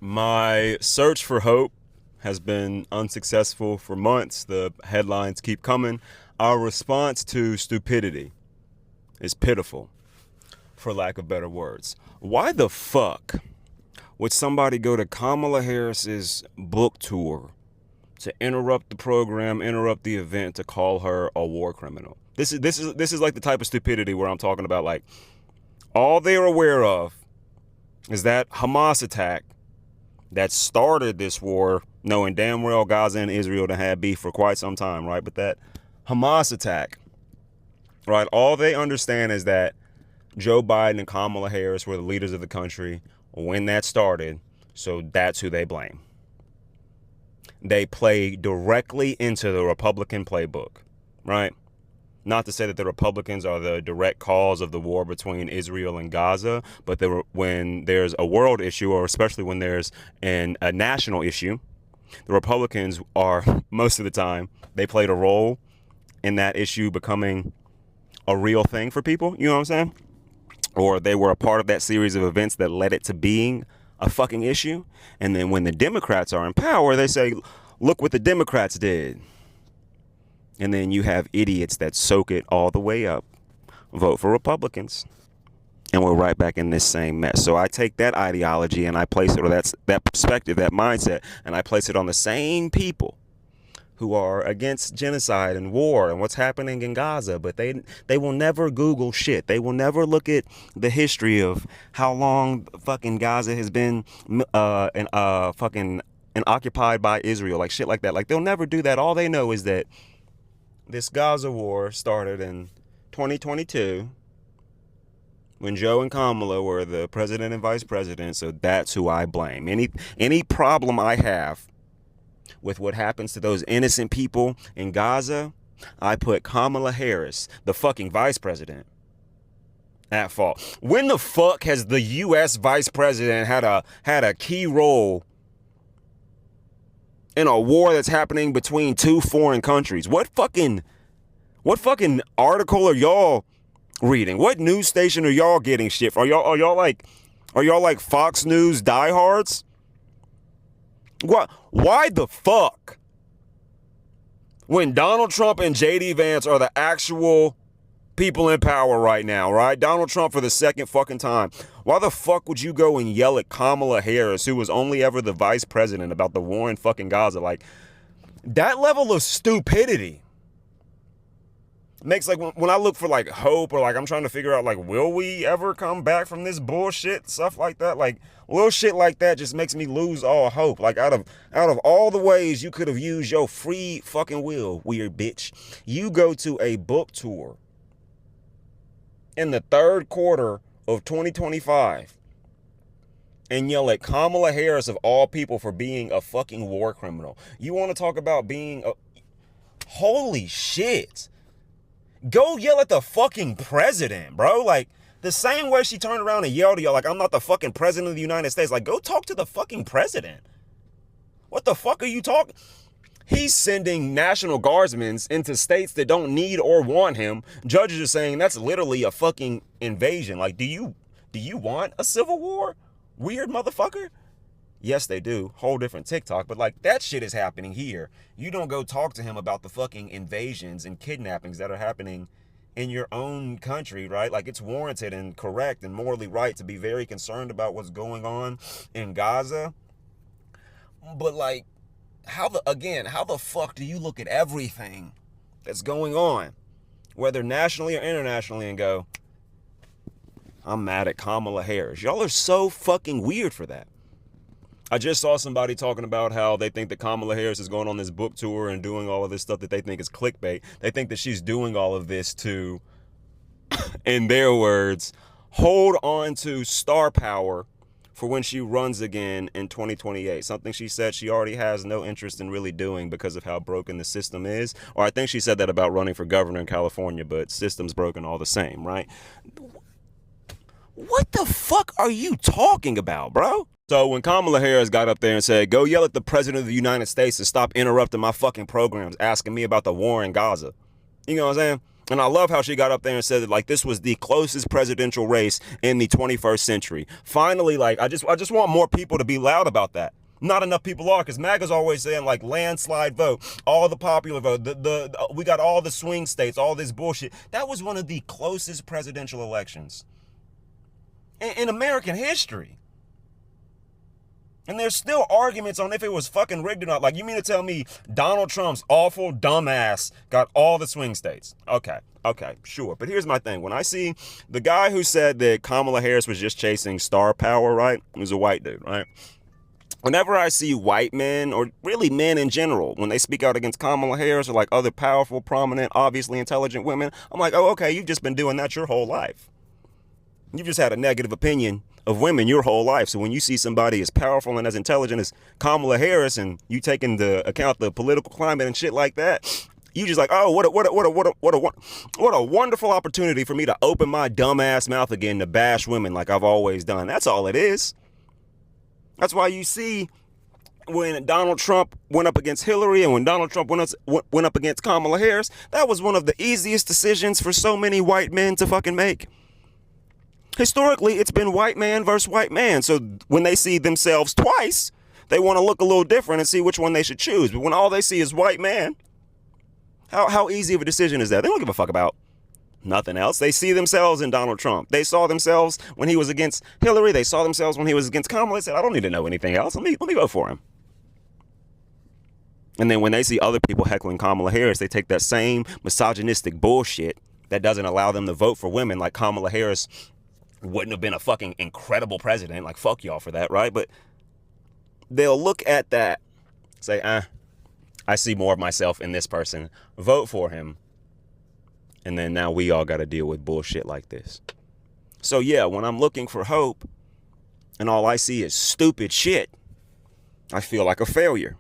My search for hope has been unsuccessful for months. The headlines keep coming. Our response to stupidity is pitiful, for lack of better words. Why the fuck would somebody go to Kamala Harris's book tour to interrupt the program, interrupt the event, to call her a war criminal? This is like the type of stupidity where I'm talking about, like, all they're aware of is that Hamas attack that started this war, knowing damn well Gaza and Israel to have beef for quite some time, right? But that Hamas attack, right? All they understand is that Joe Biden and Kamala Harris were the leaders of the country when that started, so that's who they blame. They play directly into the Republican playbook, right? Not to say that the Republicans are the direct cause of the war between Israel and Gaza, but when there's a world issue, or especially when there's a national issue, the Republicans are, most of the time, they played a role in that issue becoming a real thing for people, you know what I'm saying? Or they were a part of that series of events that led it to being a fucking issue. And then when the Democrats are in power, they say, look what the Democrats did. And then you have idiots that soak it all the way up, vote for Republicans, and we're right back in this same mess. So I take that ideology and I place it, or that perspective, that mindset, and I place it on the same people who are against genocide and war and what's happening in Gaza, but they will never Google shit. They will never look at the history of how long fucking Gaza has been and occupied by Israel, like shit like that. Like, they'll never do that. All they know is that this Gaza war started in 2022 when Joe and Kamala were the president and vice president. So that's who I blame. Any problem I have with what happens to those innocent people in Gaza, I put Kamala Harris, the fucking vice president, at fault. When the fuck has the U.S. vice president had a key role in a war that's happening between two foreign countries? What fucking article are y'all reading? What news station are y'all getting shit from? Are y'all like Fox News diehards? What? Why the fuck? When Donald Trump and JD Vance are the actual people in power right now, right? Donald Trump for the second fucking time. Why the fuck would you go and yell at Kamala Harris, who was only ever the vice president, about the war in fucking Gaza? Like, that level of stupidity makes, like, when I look for, like, hope, or, like, I'm trying to figure out, like, will we ever come back from this bullshit, stuff like that, like, little shit like that just makes me lose all hope. Like, out of all the ways you could have used your free fucking will, weird bitch, you go to a book tour in the third quarter of 2025 and yell at Kamala Harris, of all people, for being a fucking war criminal. You want to talk about being a... Holy shit. Go yell at the fucking president, bro. Like, the same way she turned around and yelled at y'all, like, I'm not the fucking president of the United States. Like, go talk to the fucking president. What the fuck are you talking? He's sending National Guardsmen into states that don't need or want him. Judges are saying that's literally a fucking invasion. Like, do you want a civil war? Weird motherfucker. Yes, they do. Whole different TikTok. But, like, that shit is happening here. You don't go talk to him about the fucking invasions and kidnappings that are happening in your own country, right? Like, it's warranted and correct and morally right to be very concerned about what's going on in Gaza. But, like, how the fuck do you look at everything that's going on, whether nationally or internationally, and go, I'm mad at Kamala Harris? Y'all are so fucking weird for that. I just saw somebody talking about how they think that Kamala Harris is going on this book tour and doing all of this stuff that they think is clickbait. They think that she's doing all of this to, in their words, hold on to star power for when she runs again in 2028. Something she said she already has no interest in really doing because of how broken the system is. Or I think she said that about running for governor in California, but system's broken all the same, right? What the fuck are you talking about, bro? So when Kamala Harris got up there and said, go yell at the president of the United States to stop interrupting my fucking programs, asking me about the war in Gaza, you know what I'm saying? And I love how she got up there and said that, like, this was the closest presidential race in the 21st century. Finally, like, I just want more people to be loud about that. Not enough people are, because MAGA's always saying, like, landslide vote, all the popular vote, we got all the swing states, all this bullshit. That was one of the closest presidential elections in American history. And there's still arguments on if it was fucking rigged or not. Like, you mean to tell me Donald Trump's awful dumbass got all the swing states? Okay, sure. But here's my thing. When I see the guy who said that Kamala Harris was just chasing star power, right? He was a white dude, right? Whenever I see white men, or really men in general, when they speak out against Kamala Harris or like other powerful, prominent, obviously intelligent women, I'm like, oh, okay, you've just been doing that your whole life. You've just had a negative opinion of women your whole life. So when you see somebody as powerful and as intelligent as Kamala Harris, and you take into account the political climate and shit like that, you just like, oh, what a wonderful opportunity for me to open my dumb ass mouth again to bash women like I've always done. That's all it is. That's why you see when Donald Trump went up against Hillary and when Donald Trump went up against Kamala Harris, that was one of the easiest decisions for so many white men to fucking make. Historically, it's been white man versus white man. So when they see themselves twice, they want to look a little different and see which one they should choose. But when all they see is white man, how easy of a decision is that? They don't give a fuck about nothing else. They see themselves in Donald Trump. They saw themselves when he was against Hillary. They saw themselves when he was against Kamala. They said, I don't need to know anything else. Let me vote for him. And then when they see other people heckling Kamala Harris, they take that same misogynistic bullshit that doesn't allow them to vote for women, like Kamala Harris wouldn't have been a fucking incredible president. Like, fuck y'all for that, right? But they'll look at that, say, I see more of myself in this person. Vote for him. And then now we all got to deal with bullshit like this. So yeah, when I'm looking for hope and all I see is stupid shit, I feel like a failure.